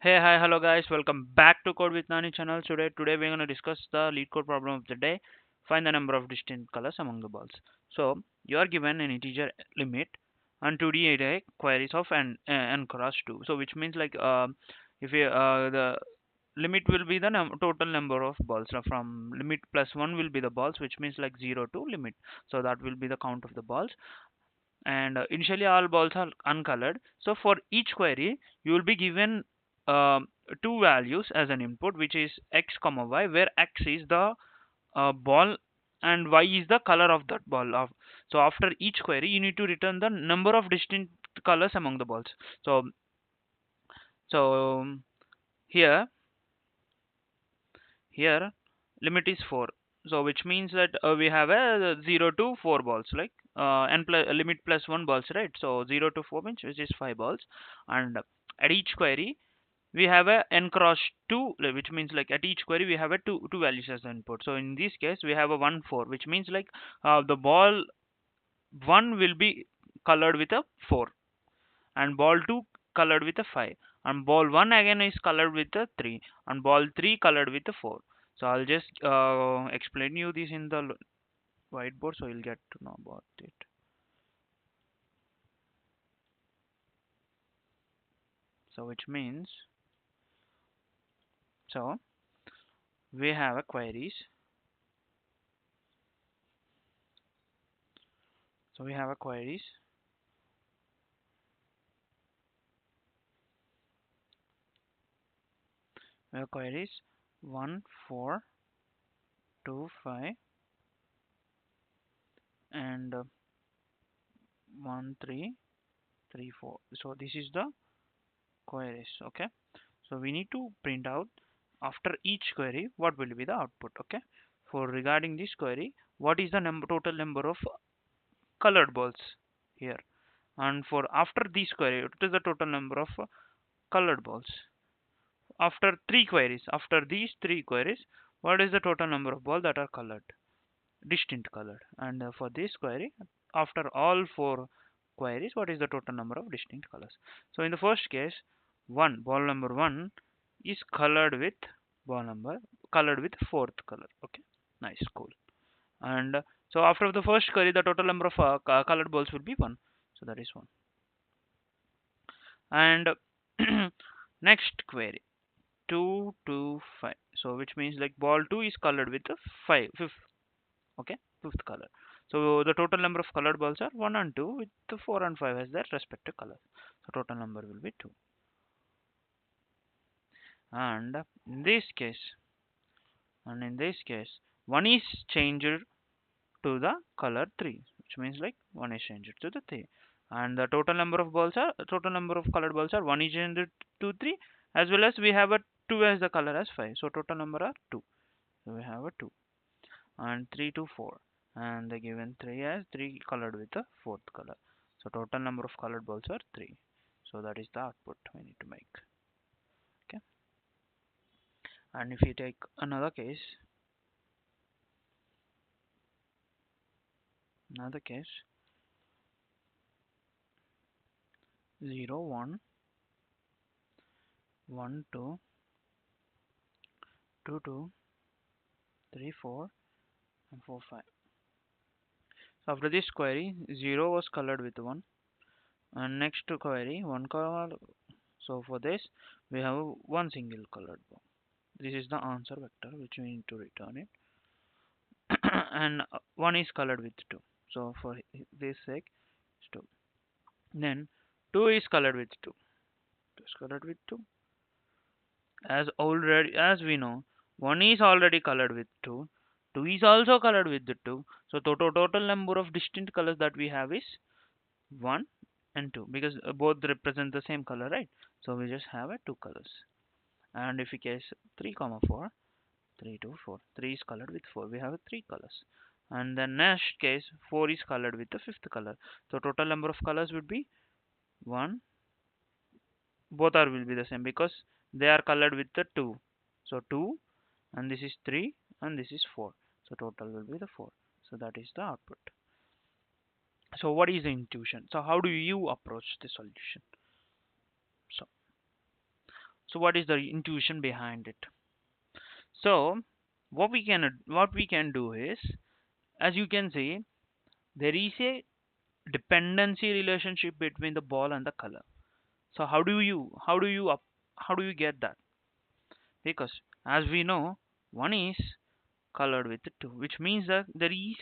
Hey, hi, hello guys. Welcome back to Code with Nani channel. Today we're gonna discuss the lead code problem of the day. Find the number of distinct colors among the balls. So you are given an integer limit and 2D array queries of n cross 2. So which means like if you the limit will be the total number of balls. From limit plus 1 will be the balls, which means like 0 to limit. So that will be the count of the balls. And initially all balls are uncolored, so for each query you will be given um, two values as an input, which is x comma y, where x is the ball and y is the color of that ball of. So after each query you need to return the number of distinct colors among the balls. So so here here limit is 4, so which means that we have a 0 to 4 balls, like n plus limit plus 1 balls, right? So 0 to 4 means which is 5 balls. And at each query we have a n cross 2, which means like at each query we have a two values as the input. So in this case we have a 1 4, which means like the ball 1 will be colored with a 4, and ball 2 colored with a 5, and ball 1 again is colored with a 3, and ball 3 colored with a 4. So I'll just explain you this in the whiteboard, so you'll get to know about it. So which means, so we have a queries. So we have a queries. We have queries 1 4 2 5 and 1 3 3 4. So this is the queries. Okay, so we need to print out after each query what will be the output. Okay, for regarding this query, what is the total number of colored balls here, and for after this query what is the total number of colored balls after these three queries, what is the total number of balls that are colored, distinct colored. And for this query, after all four queries, what is the total number of distinct colors. So in the first case, ball number 1 is colored with fourth color. Okay, nice, cool. And so after the first query, the total number of colored balls will be 1, so that is 1. And next query, 2 2 5, so which means like ball 2 is colored with the fifth. Okay, fifth color. So the total number of colored balls are 1 and 2, with the 4 and 5 as their respective colors. So total number will be 2. And in this case 1 is changed to the color 3, which means like 1 is changed to the 3. And the total number of colored balls are 1 is changed to 3, as well as we have a 2 as the color as 5. So total number are 2. So we have a 2 and 3 to 4, and they given 3 as 3 colored with the fourth color. So total number of colored balls are 3. So that is the output we need to make. Okay, and if you take another case 0 1 1 2 2 2 3 4 and 4 5. So after this query 0 was colored with 1, and next to query 1 color. So for this we have one single colored ball. This is the answer vector which we need to return it. And 1 is colored with 2, so for this sake it's 2. Then 2 is colored with 2, 2 is colored with 2. As we know, 1 is already colored with 2, 2 is also colored with the 2. So total number of distinct colors that we have is 1 and 2, because both represent the same color, right? So we just have a 2 colors. And if we case 3 comma 4, 3 to 4, 3 is colored with 4, we have 3 colors. And the next case 4 is colored with the fifth color. So total number of colors would be 1, both are will be the same because they are colored with the 2. So 2, and this is 3, and this is 4. So total will be the 4. So that is the output. So what is the intuition? So how do you approach the solution? So So what is the intuition behind it? So what we can do is, as you can see, there is a dependency relationship between the ball and the color. So how do you get that? Because as we know, one is colored with two, which means that there is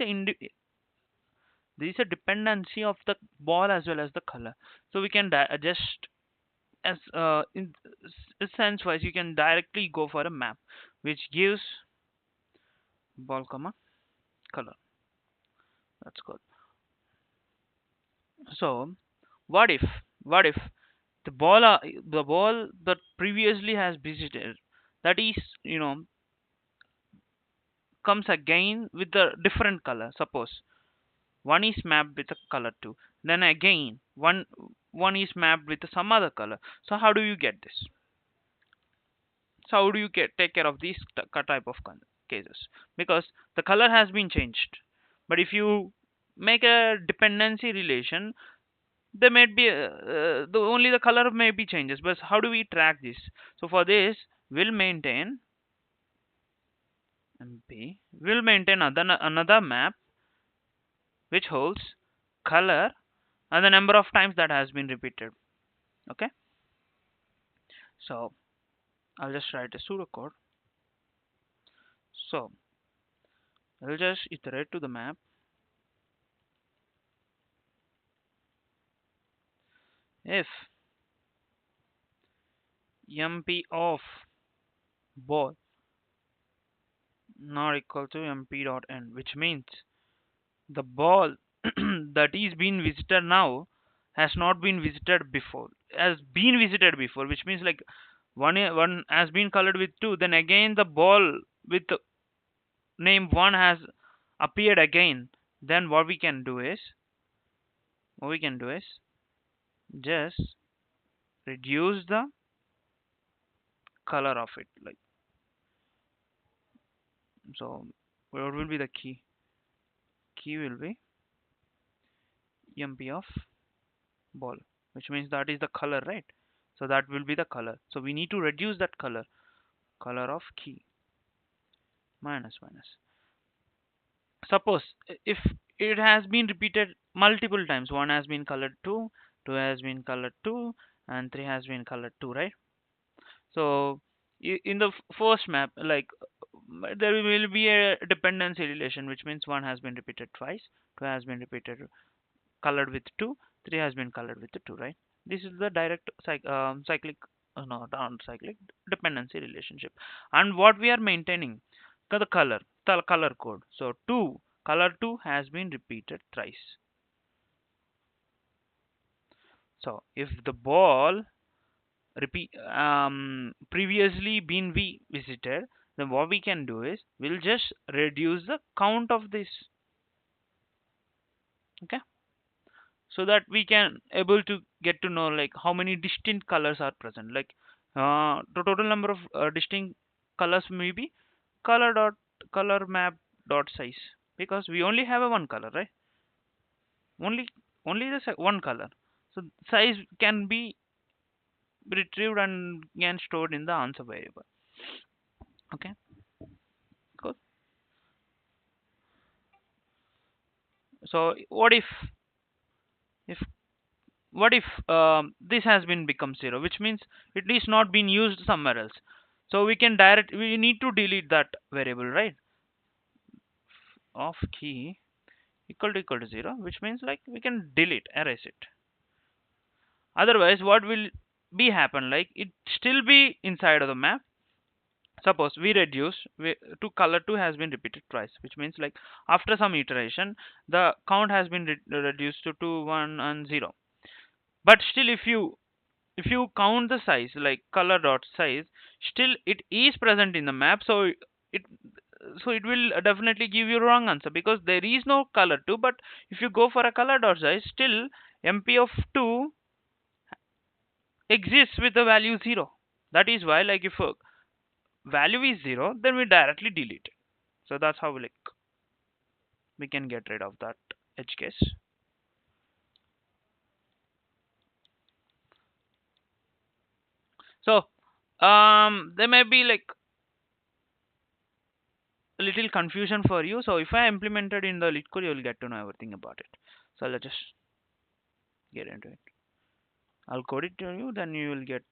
a dependency of the ball as well as the color. So we can adjust as in sense wise, you can directly go for a map which gives ball comma color. That's good. So what if what if the ball that previously has visited, that is, comes again with a different color. Suppose one is mapped with a color 2, then again one is mapped with some other color. So how do you get this? So how do you take care of these type of cases? Because the color has been changed, but if you make a dependency relation, there may be only the color may be changes, but how do we track this? So for this, we'll maintain mp will maintain another map which holds color and the number of times that has been repeated. Okay, so I'll just write a pseudocode. So I'll just iterate to the map if mp of ball not equal to mp dot end, which means the ball that is being visited now has not been visited before, has been visited before, which means like one has been colored with 2, then again the ball with name 1 has appeared again. Then what we can do is just reduce the color of it, like, so what will be the key will be mp of ball, which means that is the color, right? So that will be the color, so we need to reduce that color of key minus. Suppose if it has been repeated multiple times, one has been colored 2, 2 has been colored 2, and 3 has been colored 2, right? So in the first map, like, there will be a dependency relation, which means one has been repeated twice, 2 has been repeated colored with 2, 3 has been colored with 2, right? This is the direct cyclic, no, down cyclic dependency relationship. And what we are maintaining, the color code. So color 2 has been repeated thrice. So if the ball repeat previously been visited, then what we can do is we'll just reduce the count of this. Okay, so that we can able to get to know like how many distinct colors are present, like the total number of distinct colors may be color map dot size, because we only have a one color, right? Only the one color, so size can be retrieved and can stored in the answer variable. Okay, cool. So if what if this has been become 0, which means it is not been used somewhere else, so we need to delete that variable, right? Of key equal to 0, which means like we can erase it. Otherwise what will be happen, like it still be inside of the map. Suppose to color 2 has been repeated twice, which means like after some iteration the count has been reduced to 2, 1 and 0. But still if you count the size, like color dot size, still it is present in the map. It it will definitely give you wrong answer, because there is no color 2. But if you go for a color dot size, still mp of 2 exists with the value 0. That is why, like, if a value is 0, then we directly delete it. So that's how, like, we can get rid of that edge case. So There may be like a little confusion for you. So if I implemented in the Leetcode, you will get to know everything about it. So let's just get into it. I'll code it to you, then you will get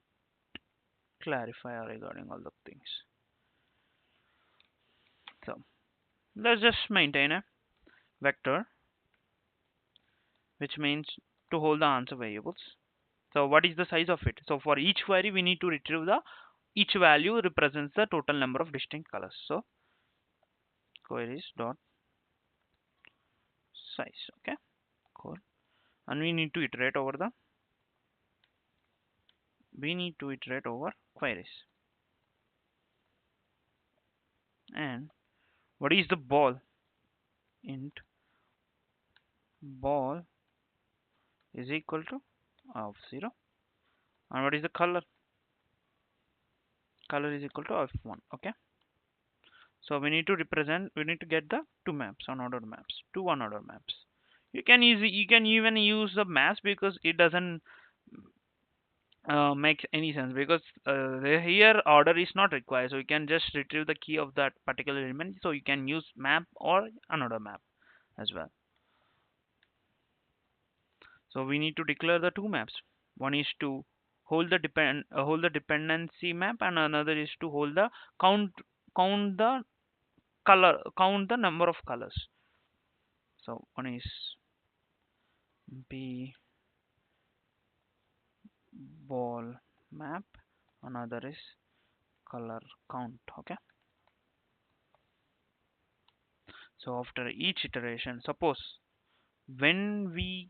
clarify regarding all the things. So let's just maintain a vector, which means to hold the answer variables. So what is the size of it? So for each query, we need to retrieve the each value represents the total number of distinct colors. So queries dot size. Okay, cool. And we need to iterate over queries. And what is the ball? Int ball is equal to of 0. And what is the color? Color is equal to of 1. Okay. So we need to get the two maps, unordered maps, two unordered maps. You can even use the maps because it doesn't make any sense, because here order is not required. So you can just retrieve the key of that particular element. So you can use map or another map as well. So we need to declare the two maps. One is to hold the dependency map, and another is to hold the count the count the number of colors. So one is b ball map, another is color count. Okay. So after each iteration, suppose when we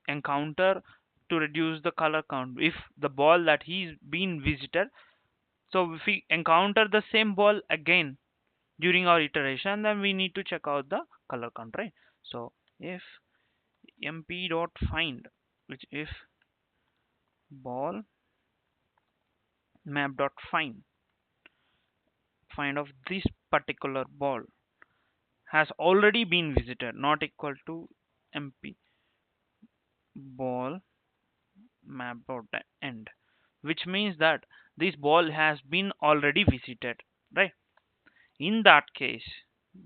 encounter to reduce the color count, if the ball that he's been visited, so if we encounter the same ball again during our iteration, then we need to check out the color count, right? So if mp dot find, which if ball map dot find of this particular ball has already been visited, not equal to mp ball map dot end, which means that this ball has been already visited, right? In that case,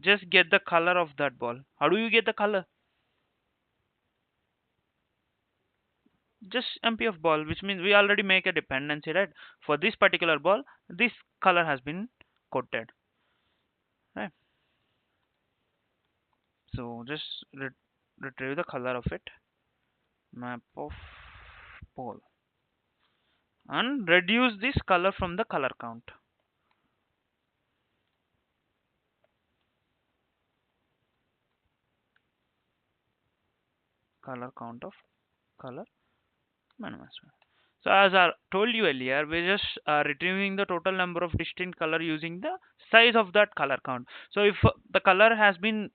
just get the color of that ball. How do you get the color? Just mp of ball, which means we already make a dependency, right? For this particular ball, this color has been coded, right? So just retrieve the color of it, map of ball, and reduce this color from the color count. Color count of color management. So as I told you earlier, we're just retrieving the total number of distinct color using the size of that color count. So if the color has been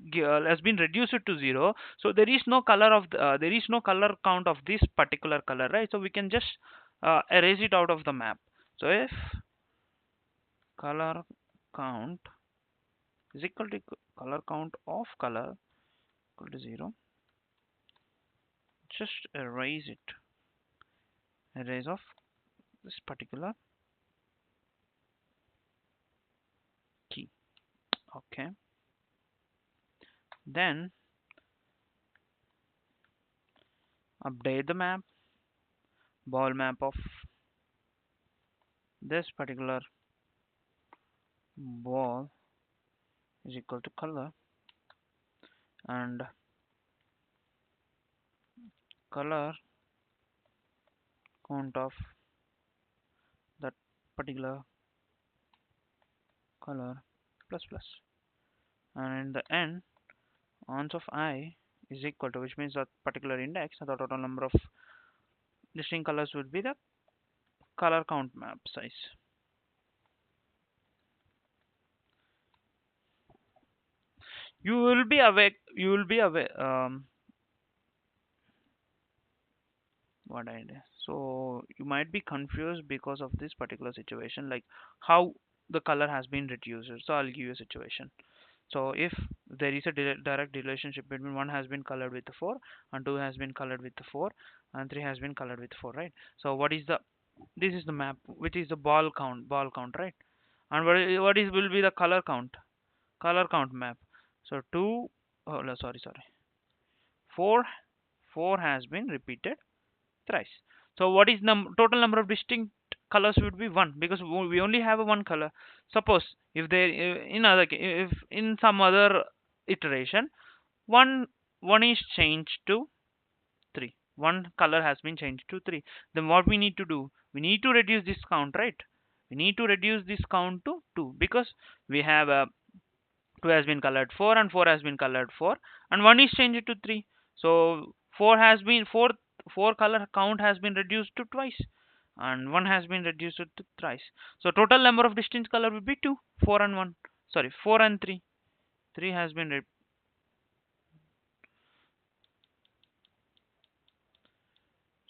reduced to 0, so there is no color of there is no color count of this particular color, right? So we can just erase it out of the map. So if color count is equal to color count of color equal to 0, just erase it, erase of this particular key. Okay, then update the map, ball map of this particular ball is equal to color, and color count of that particular color plus plus, and in the end ons of I is equal to, which means that particular index, the total number of distinct colors would be the color count map size. You will be aware what I did. So you might be confused because of this particular situation, like how the color has been reduced. So I'll give you a situation. So if there is a direct relationship between 1 has been colored with the 4, and 2 has been colored with the 4, and 3 has been colored with 4, right? So what is the This is the map, which is the ball count, right? And what is will be the color count map. So 2, oh no, sorry, 4, 4 has been repeated thrice. So what is total number of distinct colors would be 1, because we only have a one color. Suppose if there in other if in some other iteration, one one is changed to 3, one color has been changed to 3, then what we need to do, we need to reduce this count, right? We need to reduce this count to 2, because we have a 2 has been colored 4 and 4 has been colored 4, and 1 is changed to 3. So 4 color count has been reduced to twice, and 1 has been reduced to thrice. So total number of distinct color will be 2, 4 and 1, sorry, 4 and 3. 3 has been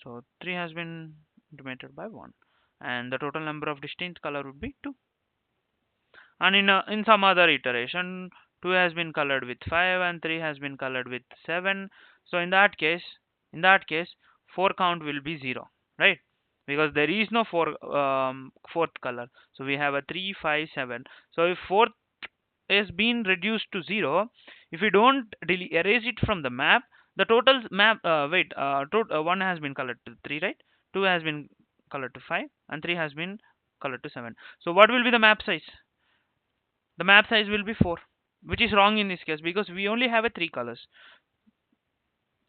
so 3 has been divided by 1, and the total number of distinct color would be 2. And in some other iteration, 2 has been colored with 5 and 3 has been colored with 7. So in that case 4 count will be 0, right? Because there is no fourth color. So we have a 3, 5, 7. So if fourth is being reduced to 0, if we don't erase it from the map, the total map, 1 has been colored to 3, right? 2 has been colored to 5 and 3 has been colored to 7. So what will be the map size? The map size will be 4, which is wrong in this case, because we only have a 3 colors.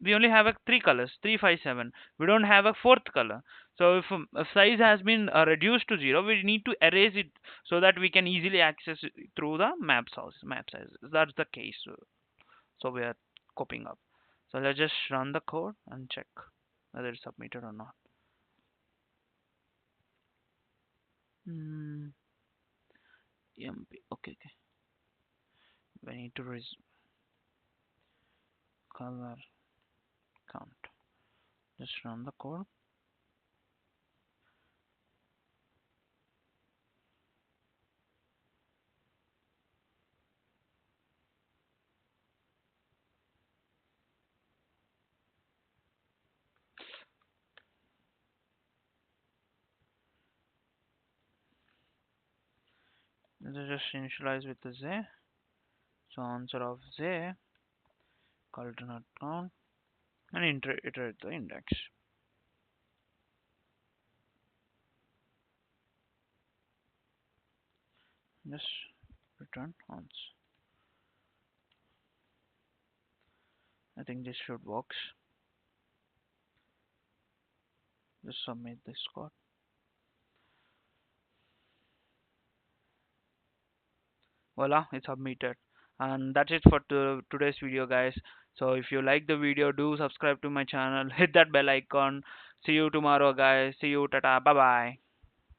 We only have a 3 colors, 3, 5, 7. We don't have a fourth color. So if a size has been reduced to 0, we need to erase it so that we can easily access it through the map size. That's the case. So we are copying up. So let's just run the code and check whether it's submitted or not. Okay. We need to color count. Just run the code. Let's just initialize with the z. So answer of z, alternate count, and iterate the index. Just return answer. I think this should work. Just submit this code. Voila, it's submitted. And that's it for today's video, guys. So if you like the video, do subscribe to my channel, hit that bell icon. See you tomorrow, guys. See you, tata, bye bye.